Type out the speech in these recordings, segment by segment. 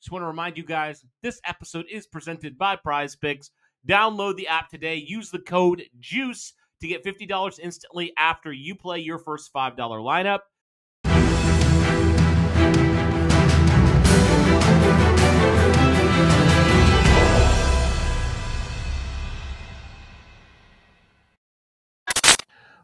Just want to remind you guys, this episode is presented by Prize Picks. Download the app today. Use the code JUICE to get $50 instantly after you play your first $5 lineup.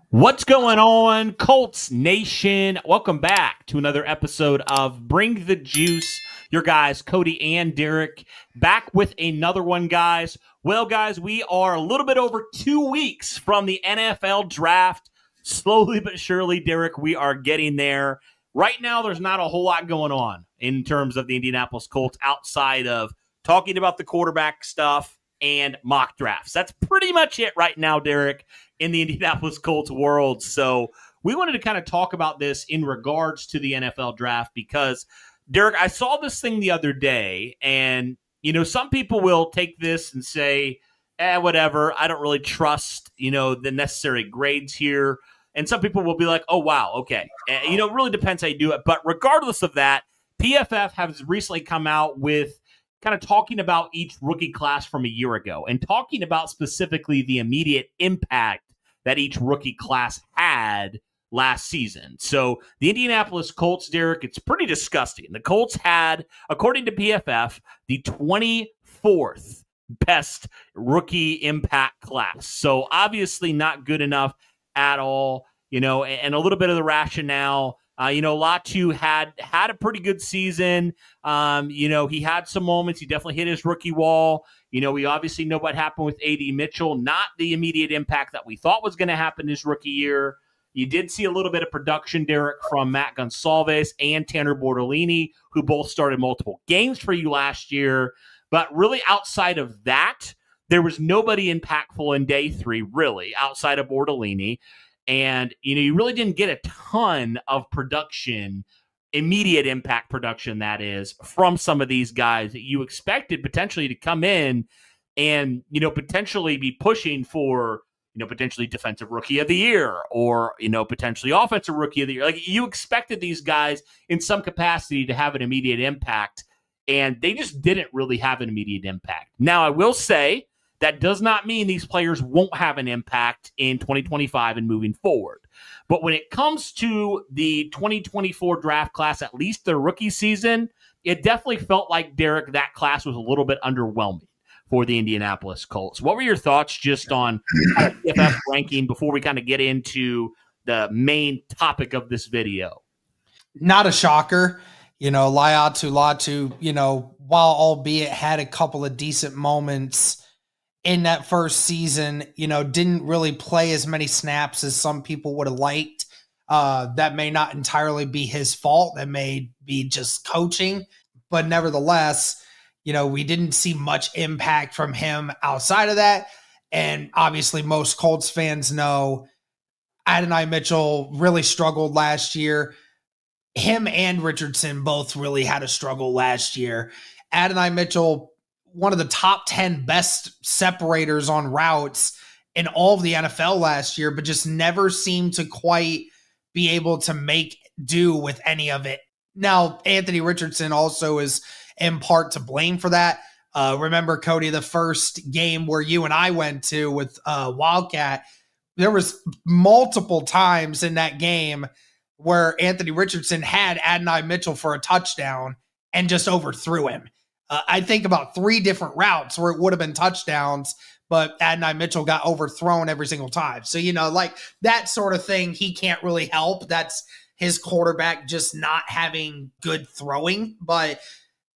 What's going on, Colts Nation? Welcome back to another episode of Bring the Juice. Your guys, Cody and Derek, back with another one, guys. Well, guys, we are a little bit over 2 weeks from the NFL draft. Slowly but surely, Derek, we are getting there. Right now, there's not a whole lot going on in terms of the Indianapolis Colts outside of talking about the quarterback stuff and mock drafts. That's pretty much it right now, Derek, in the Indianapolis Colts world. So we wanted to kind of talk about this in regards to the NFL draft because, Derek, I saw this thing the other day, and, you know, some people will take this and say, whatever, I don't really trust, the necessary grades here. And some people will be like, oh, wow, okay. It really depends how you do it. But regardless of that, PFF has recently come out with kind of talking about each rookie class from a year ago and talking about specifically the immediate impact that each rookie class had last season. So the Indianapolis Colts, Derek, it's pretty disgusting. The Colts had, according to PFF, the 24th best rookie impact class. So obviously not good enough at all, and a little bit of the rationale. Latu had a pretty good season. He had some moments. He definitely hit his rookie wall. We obviously know what happened with A.D. Mitchell, not the immediate impact that we thought was going to happen his rookie year. You did see a little bit of production, Derek, from Matt Gonsalves and Tanner Bortolini, who both started multiple games for you last year. But really outside of that, there was nobody impactful in day 3, really, outside of Bortolini. And, you really didn't get a ton of production, immediate impact production, that is, from some of these guys that you expected potentially to come in and, potentially be pushing for, potentially defensive rookie of the year or, potentially offensive rookie of the year. Like, you expected these guys in some capacity to have an immediate impact, and they just didn't really have an immediate impact. Now, I will say, that does not mean these players won't have an impact in 2025 and moving forward. But when it comes to the 2024 draft class, at least the rookie season, it definitely felt like, Derek, that class was a little bit underwhelming for the Indianapolis Colts. What were your thoughts just on PFF ranking before we kind of get into the main topic of this video? Not a shocker. Latu, while albeit had a couple of decent moments in that first season, didn't really play as many snaps as some people would have liked. That may not entirely be his fault. That may be just coaching. But nevertheless, we didn't see much impact from him outside of that. And obviously most Colts fans know Adonai Mitchell really struggled last year. Him and Richardson both really had a struggle last year. Adonai Mitchell, one of the top 10 best separators on routes in all of the NFL last year, but just never seemed to quite be able to make do with any of it. Now, Anthony Richardson also is in part to blame for that. Remember, Cody, the first game where you and I went to with Wildcat, there was multiple times in that game where Anthony Richardson had Adonai Mitchell for a touchdown and just overthrew him. I think about 3 different routes where it would have been touchdowns, but Adonai Mitchell got overthrown every single time. So, like that sort of thing, he can't really help. That's his quarterback just not having good throwing. But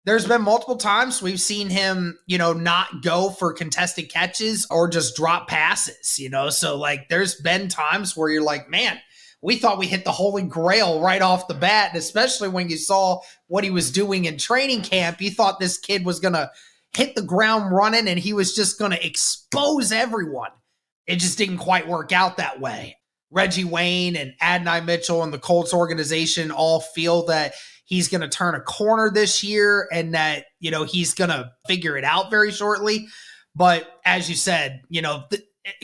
there's been multiple times we've seen him, not go for contested catches or just drop passes, So, like, there's been times where you're like, man, we thought we hit the holy grail right off the bat, and especially when you saw what he was doing in training camp. You thought this kid was going to hit the ground running and he was just going to expose everyone. It just didn't quite work out that way. Reggie Wayne and Adonai Mitchell and the Colts organization all feel that he's going to turn a corner this year and that, he's going to figure it out very shortly. But as you said,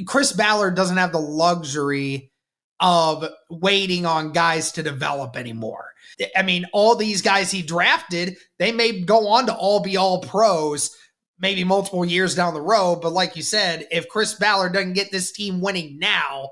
Chris Ballard doesn't have the luxury of waiting on guys to develop anymore. I mean, all these guys he drafted, they may go on to all be all pros maybe multiple years down the road. But like you said, if Chris Ballard doesn't get this team winning now,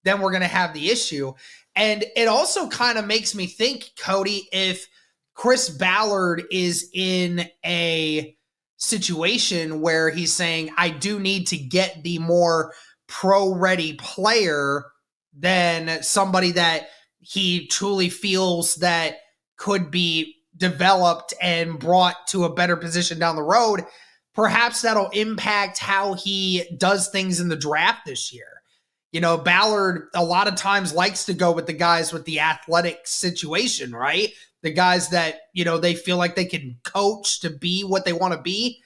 then we're going to have the issue. And it also kind of makes me think, Cody, if Chris Ballard is in a situation where he's saying, I do need to get the more pro-ready player than somebody that he truly feels that could be developed and brought to a better position down the road, perhaps that'll impact how he does things in the draft this year. You know, Ballard a lot of times likes to go with the guys with the athletic situation, right? The guys that, you know, they feel like they can coach to be what they want to be.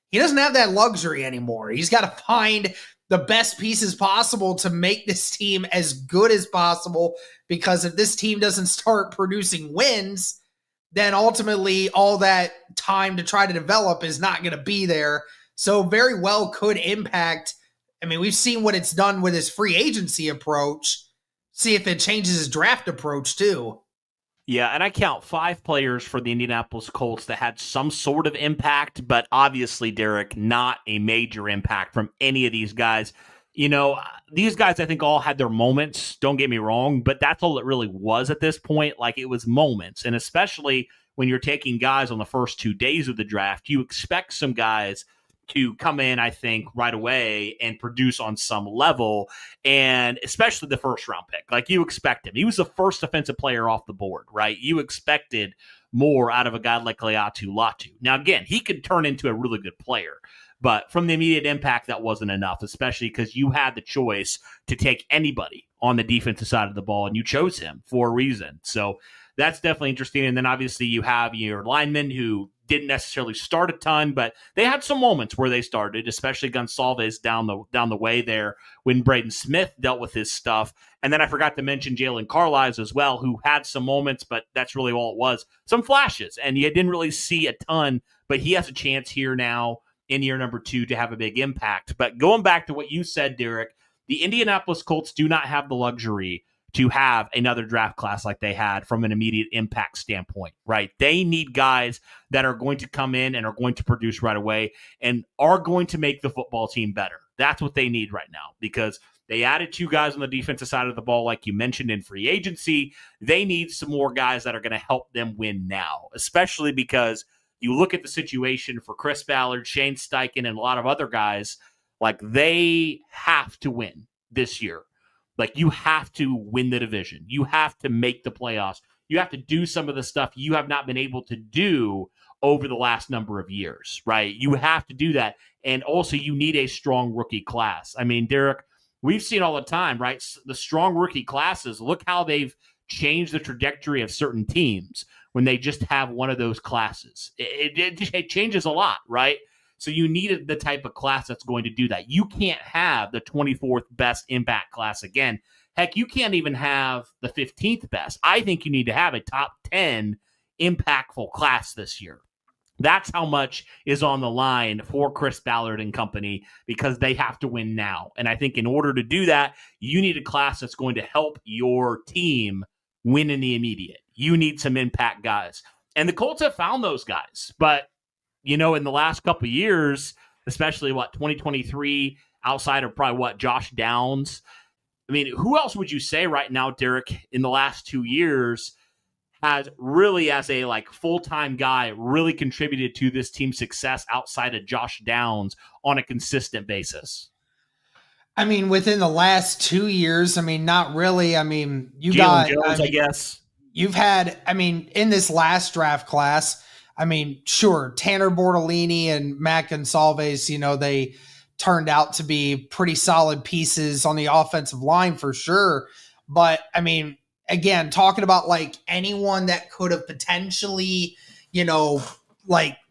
He doesn't have that luxury anymore. He's got to find the best pieces possible to make this team as good as possible, because if this team doesn't start producing wins, then ultimately all that time to try to develop is not going to be there. So very well could impact. I mean, we've seen what it's done with his free agency approach. See if it changes his draft approach too. Yeah, and I count 5 players for the Indianapolis Colts that had some sort of impact, but obviously, Derek, not a major impact from any of these guys. You know, these guys, I think, all had their moments, don't get me wrong, but that's all it really was at this point. Like, it was moments, and especially when you're taking guys on the first 2 days of the draft, you expect some guys to come in, I think, right away and produce on some level, and especially the first round pick. Like, you expect him. He was the first defensive player off the board, right? You expected more out of a guy like Laiatu Latu. Now, again, he could turn into a really good player, but from the immediate impact, that wasn't enough, especially because you had the choice to take anybody on the defensive side of the ball, and you chose him for a reason. So that's definitely interesting. And then obviously you have your linemen who didn't necessarily start a ton, but they had some moments where they started, especially Gonsalves down the way there when Braden Smith dealt with his stuff. And then I forgot to mention Jalen Carlisle as well, who had some moments, but that's really all it was. Some flashes, and you didn't really see a ton, but he has a chance here now in year number 2 to have a big impact. But going back to what you said, Derek, the Indianapolis Colts do not have the luxury to have another draft class like they had from an immediate impact standpoint, right? They need guys that are going to come in and are going to produce right away and are going to make the football team better. That's what they need right now, because they added 2 guys on the defensive side of the ball, like you mentioned, in free agency. They need some more guys that are going to help them win now, especially because you look at the situation for Chris Ballard, Shane Steichen, and a lot of other guys, like, they have to win this year. Like, you have to win the division. You have to make the playoffs. You have to do some of the stuff you have not been able to do over the last number of years, right? You have to do that. And also, you need a strong rookie class. I mean, Derek, we've seen all the time, right? The strong rookie classes, look how they've changed the trajectory of certain teams when they just have one of those classes. It changes a lot, right? So you needed the type of class that's going to do that. You can't have the 24th best impact class again. Heck, you can't even have the 15th best. I think you need to have a top 10 impactful class this year. That's how much is on the line for Chris Ballard and company, because they have to win now. And I think in order to do that, you need a class that's going to help your team win in the immediate. You need some impact guys. And the Colts have found those guys. But, you know, in the last couple of years, especially 2023, outside of probably Josh Downs. I mean, who else would you say right now, Derek, in the last 2 years has really, as a full-time guy, really contributed to this team's success outside of Josh Downs on a consistent basis? I mean, within the last 2 years, I mean, not really. I mean, you Jalen got Jones, I guess. You've had, I mean, in this last draft class, I mean, sure, Tanner Bortolini and Matt Gonsalves, you know, they turned out to be pretty solid pieces on the offensive line for sure. But, I mean, again, talking about anyone that could have potentially, you know,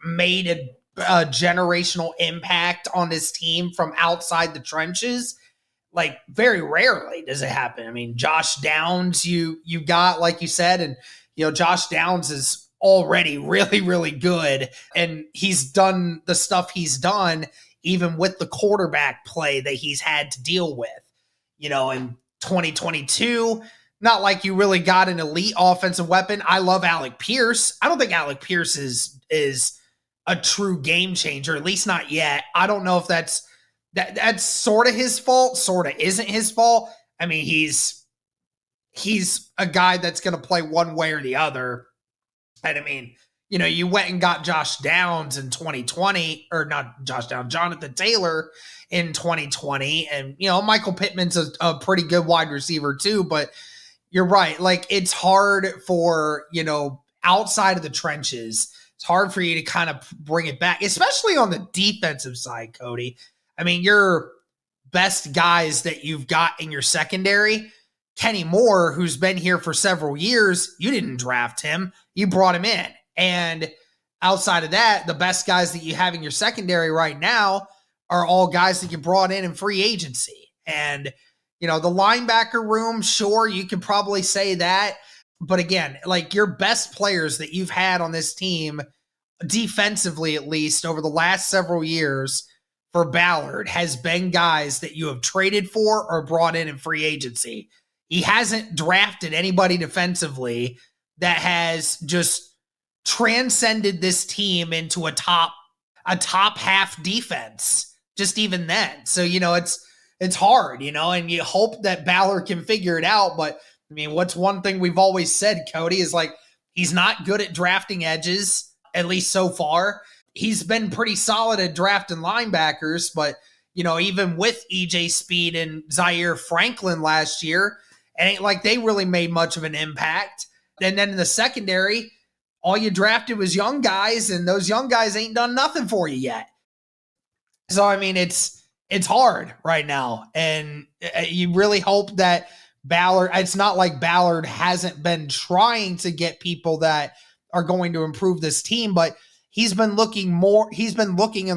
made a generational impact on this team from outside the trenches, very rarely does it happen. I mean, Josh Downs, you got, like you said, and, you know, Josh Downs is already really, really good. And he's done the stuff he's done, even with the quarterback play that he's had to deal with, you know, and 2022. Not like you really got an elite offensive weapon. I love Alec Pierce. I don't think Alec Pierce is a true game changer, at least not yet. I don't know if that's sort of his fault, sort of isn't his fault. I mean, he's a guy that's going to play one way or the other. And I mean, you know, you went and got Josh Downs in 2020, or not Josh Downs, Jonathan Taylor in 2020. And, you know, Michael Pittman's a pretty good wide receiver too, but you're right. Like, it's hard for, you know, outside of the trenches, it's hard for you to kind of bring it back, especially on the defensive side, Cody. I mean, your best guys that you've got in your secondary, Kenny Moore, who's been here for several years, you didn't draft him. You brought him in. And outside of that, the best guys that you have in your secondary right now are all guys that you brought in free agency. And, you know, the linebacker room, sure, you could probably say that. But again, like, your best players that you've had on this team, defensively at least, over the last several years for Ballard, has been guys that you have traded for or brought in free agency. He hasn't drafted anybody defensively that has just transcended this team into a top half defense, just even then. So, you know, it's hard, you know, and you hope that Ballard can figure it out. But I mean, what's one thing we've always said, Cody, is like, he's not good at drafting edges, at least so far. He's been pretty solid at drafting linebackers, but, you know, even with EJ Speed and Zaire Franklin last year, it ain't like they really made much of an impact. And then in the secondary, all you drafted was young guys, and those young guys ain't done nothing for you yet. So, I mean, it's hard right now, and you really hope that Ballard, it's not like Ballard hasn't been trying to get people that are going to improve this team, but he's been looking in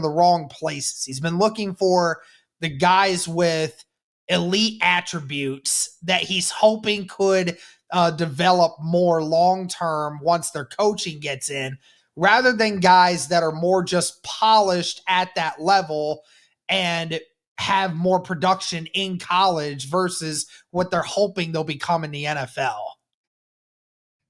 the wrong places. He's been looking for the guys with elite attributes that he's hoping could develop more long-term once their coaching gets in, rather than guys that are more just polished at that level and have more production in college versus what they're hoping they'll become in the NFL.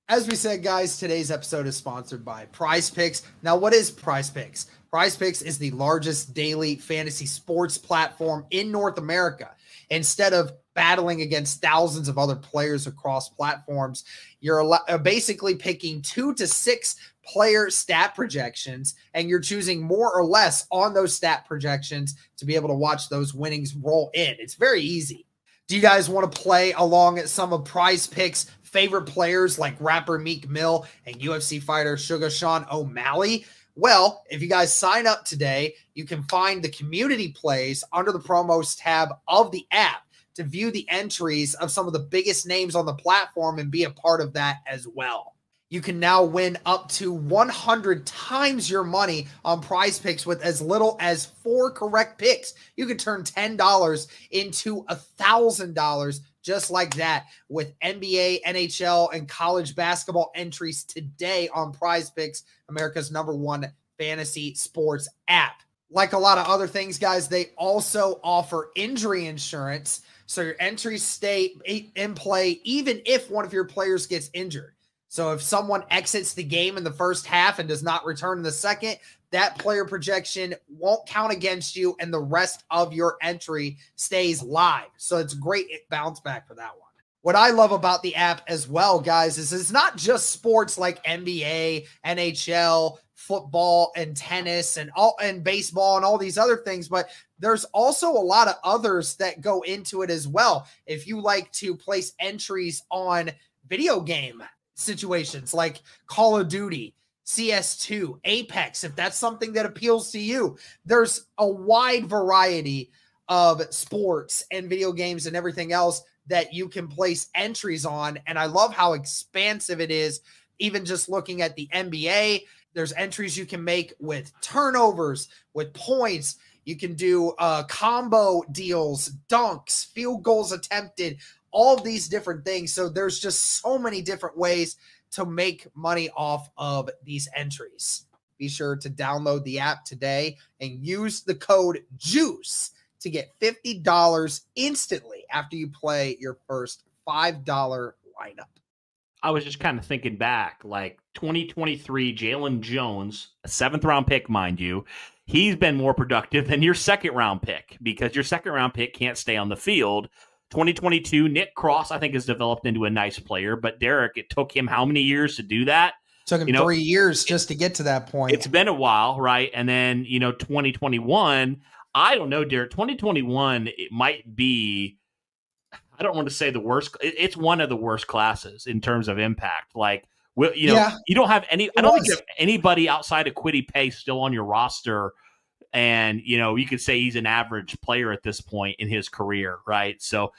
As we said, guys, today's episode is sponsored by Prize Picks. Now, what is Prize Picks? Prize Picks is the largest daily fantasy sports platform in North America. Instead of battling against thousands of other players across platforms, you're basically picking 2 to 6 player stat projections, and you're choosing more or less on those stat projections to be able to watch those winnings roll in. It's very easy. Do you guys want to play along at some of Prize Picks' favorite players like rapper Meek Mill and UFC fighter Sugar Sean O'Malley? Well, if you guys sign up today, you can find the community plays under the promos tab of the app to view the entries of some of the biggest names on the platform and be a part of that as well. You can now win up to 100 times your money on Prize Picks with as little as 4 correct picks. You can turn $10 into $1,000 just like that with NBA, NHL, and college basketball entries today on Prize Picks, America's #1 fantasy sports app. Like a lot of other things, guys, they also offer injury insurance, so your entries stay in play even if one of your players gets injured. So if someone exits the game in the first half and does not return in the second, that player projection won't count against you, and the rest of your entry stays live. So it's great bounce back for that one. What I love about the app as well, guys, is it's not just sports like NBA, NHL, football, and tennis, and baseball, and all these other things, but there's also a lot of others that go into it as well. If you like to place entries on video game situations like Call of Duty, CS2, Apex, if that's something that appeals to you, there's a wide variety of sports and video games and everything else that you can place entries on. And I love how expansive it is. Even just looking at the NBA, there's entries you can make with turnovers, with points. You can do combo deals, dunks, field goals attempted, all of these different things. So there's just so many different ways to make money off of these entries. Be sure to download the app today and use the code JUICE to get $50 instantly after you play your first $5 lineup. I was just kind of thinking back, like 2023, Jalen Jones, a 7th-round pick, mind you, he's been more productive than your 2nd-round pick because your 2nd-round pick can't stay on the field. 2022, Nick Cross, I think, has developed into a nice player. But, Derek, it took him how many years to do that? Took him 3 years just to get to that point. It's been a while, right? And then, 2021, I don't know, Derek. 2021, it might be, I don't want to say the worst. It's one of the worst classes in terms of impact. Like, you don't have any. I don't think you have anybody outside of Kwity Paye still on your roster, and you could say he's an average player at this point in his career, right? So,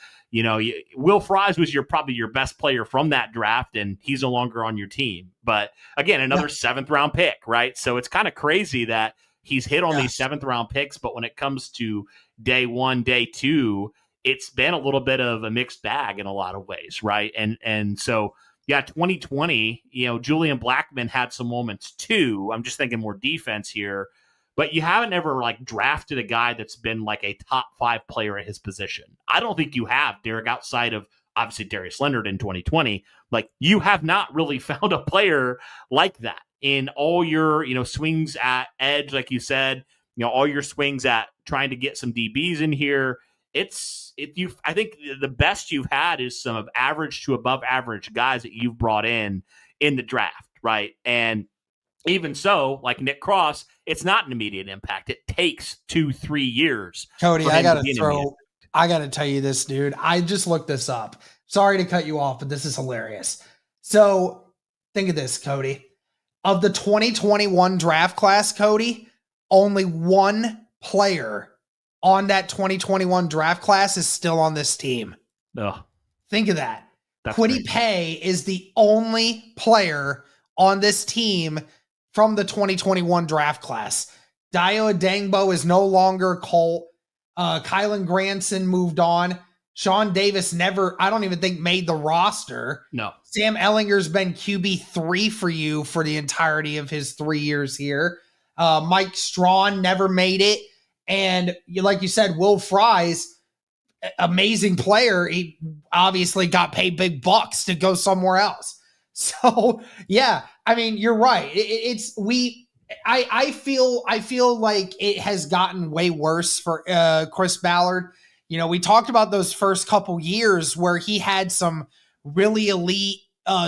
Will Fries was probably your best player from that draft, and he's no longer on your team. But again, another 7th-round pick, right? So it's kind of crazy that he's hit on these 7th-round picks, but when it comes to day 1, day 2. It's been a little bit of a mixed bag in a lot of ways, right? And so, 2020, Julian Blackmon had some moments too. I'm just thinking more defense here, but you haven't ever drafted a guy that's been like a top 5 player at his position. I don't think you have, Derek, outside of obviously Darius Leonard in 2020. Like, you have not really found a player like that in all your, swings at edge, like you said, all your swings at trying to get some DBs in here. I think the best you've had is some of average to above average guys that you've brought in the draft, right? And even so, like Nick Cross, it's not an immediate impact. It takes 2-3 years. Cody, I got to tell you this, dude. I just looked this up. Sorry to cut you off, but this is hilarious. So think of this, Cody. Of the 2021 draft class, Cody, only one player on that 2021 draft class is still on this team. Ugh. Think of that. Kwity Paye is the only player on this team from the 2021 draft class. Dio Adangbo is no longer Colt. Kylan Granson moved on. Sean Davis I don't even think made the roster. No. Sam Ellinger's been QB3 for you for the entirety of his 3 years here. Mike Strawn never made it. And like you said, Will Fries, amazing player. He obviously got paid big bucks to go somewhere else. So yeah, I mean, you're right. I feel like it has gotten way worse for Chris Ballard. We talked about those first couple years where he had some really elite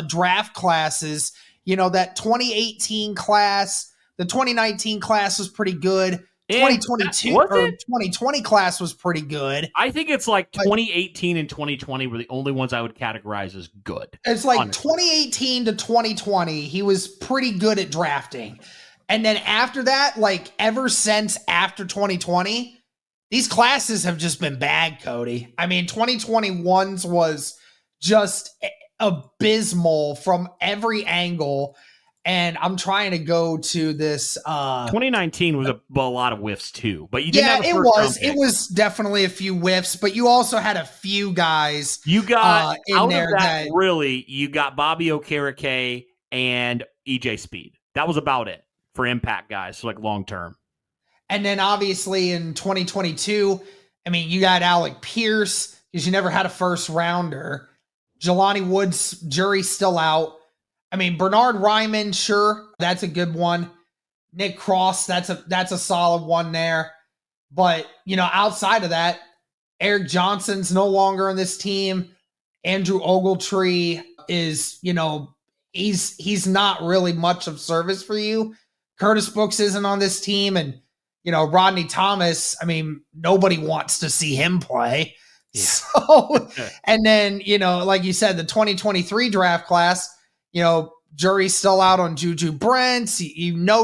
draft classes. That 2018 class, the 2019 class was pretty good. 2022 or 2020 class was pretty good. I think it's like 2018 and 2020 were the only ones I would categorize as good. It's like honestly. 2018 to 2020, he was pretty good at drafting. And then after that, ever since after 2020, these classes have just been bad, Cody. I mean, 2021's was just abysmal from every angle. And I'm trying to go to this. 2019 was a lot of whiffs too, but you didn't have a first round pick. It was definitely a few whiffs, but you also had a few guys. You got out of that. Really, you got Bobby Okereke and EJ Speed. That was about it for impact guys, so long term. And then obviously in 2022, I mean, you got Alec Pierce because you never had a first rounder. Jelani Woods, jury's still out. I mean, Bernard Ryman, sure, that's a good one. Nick Cross, that's a solid one there. But, outside of that, Eric Johnson's no longer on this team. Andrew Ogletree is, he's not really much of service for you. Curtis Brooks isn't on this team. And, Rodney Thomas, I mean, nobody wants to see him play. Yeah. So, and then, like you said, the 2023 draft class, jury's still out on Juju Brents.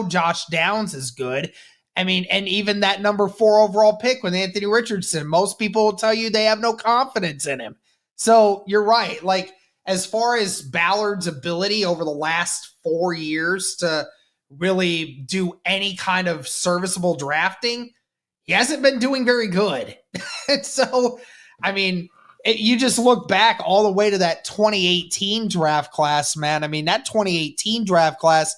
Josh Downs is good. I mean, and even that number 4 overall pick with Anthony Richardson, most people will tell you they have no confidence in him. So you're right. As far as Ballard's ability over the last 4 years to really do any kind of serviceable drafting, he hasn't been doing very good. So, I mean, you just look back all the way to that 2018 draft class, man. I mean, that 2018 draft class,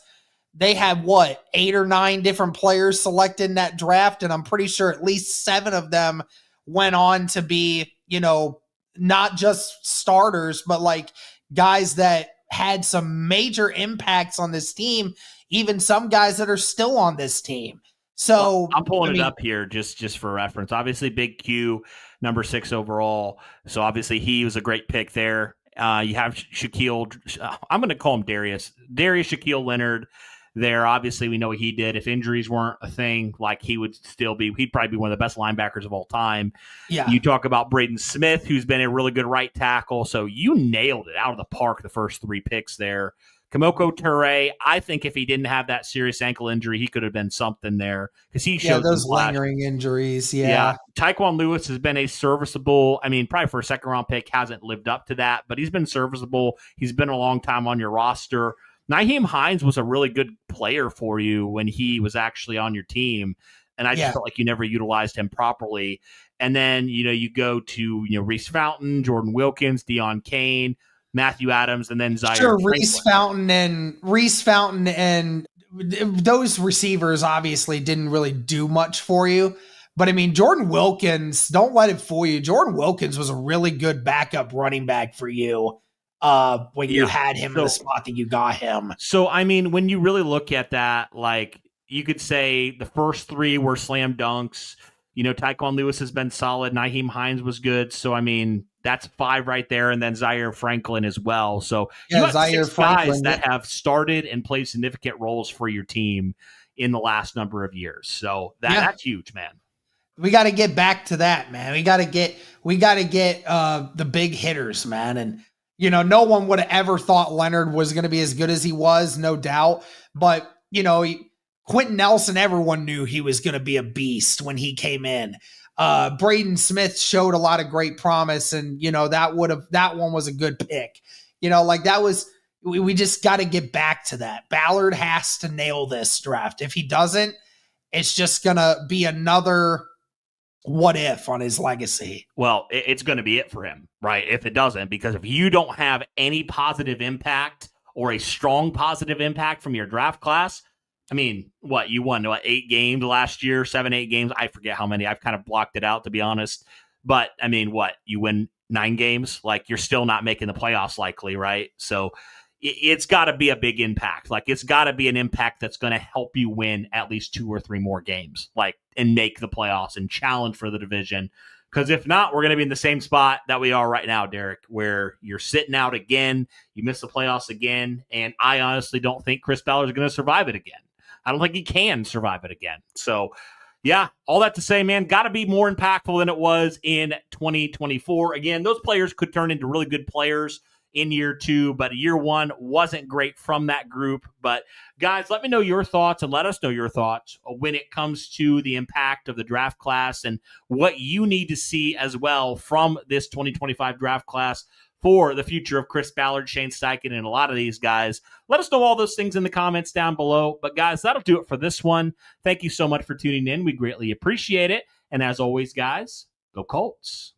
they had 8 or 9 different players selected in that draft, and I'm pretty sure at least 7 of them went on to be, you know, not just starters, but like guys that had some major impacts on this team, even some guys that are still on this team. So I'm pulling it up here just for reference. Obviously, Big Q, number 6 overall. So obviously he was a great pick there. You have Shaquille. I'm going to call him Darius Shaquille Leonard there. Obviously, we know what he did. If injuries weren't a thing, like he'd probably be one of the best linebackers of all time. Yeah. You talk about Braden Smith, who's been a really good right tackle. So you nailed it out of the park, the first 3 picks there. Kamoko Toure, I think if he didn't have that serious ankle injury, he could have been something there because he showed those lingering injuries. Yeah. Tyquan Lewis has been a serviceable, probably for a second-round pick, hasn't lived up to that, but he's been serviceable. He's been a long time on your roster. Nyheim Hines was a really good player for you when he was actually on your team, and I just felt like you never utilized him properly. And then, you go to, Reese Fountain, Jordan Wilkins, Deion Kane, Matthew Adams, and then Zaire. Sure, Reese Fountain and those receivers obviously didn't really do much for you. But Jordan Wilkins, don't let it fool you. Jordan Wilkins was a really good backup running back for you when you had him in the spot that you got him. So, when you really look at that, like you could say the first 3 were slam dunks. Tyquan Lewis has been solid. Nyheim Hines was good. So, that's 5 right there, and then Zaire Franklin as well. So you got Zaire 6 guys that have started and played significant roles for your team in the last number of years. So that's huge, man. We got to get back to that, man. We got to get the big hitters, man. And no one would have ever thought Leonard was going to be as good as he was, no doubt. But Quentin Nelson, everyone knew he was going to be a beast when he came in. Braden Smith showed a lot of great promise, and that one was a good pick. We just got to get back to that. Ballard has to nail this draft. If he doesn't, it's just gonna be another what if on his legacy. Well, it's going to be it for him, right? If it doesn't, because if you don't have any positive impact or a strong positive impact from your draft class, you won 8 games last year, 7-8 games. I forget how many. I've kind of blocked it out, to be honest. But you win 9 games, like you're still not making the playoffs likely, right? So it's got to be a big impact. Like it's got to be an impact that's going to help you win at least 2 or 3 more games, and make the playoffs and challenge for the division. Because if not, we're going to be in the same spot that we are right now, Derek, where you're sitting out again, you miss the playoffs again, and I honestly don't think Chris Ballard is going to survive it again. I don't think he can survive it again. So, yeah, all that to say, man, got to be more impactful than it was in 2024. Again, those players could turn into really good players in year 2, but year 1 wasn't great from that group. But, guys, let me know your thoughts and let us know your thoughts when it comes to the impact of the draft class and what you need to see as well from this 2025 draft class for the future of Chris Ballard, Shane Steichen, and a lot of these guys. Let us know all those things in the comments down below. But, guys, that'll do it for this one. Thank you so much for tuning in. We greatly appreciate it. And as always, guys, go Colts.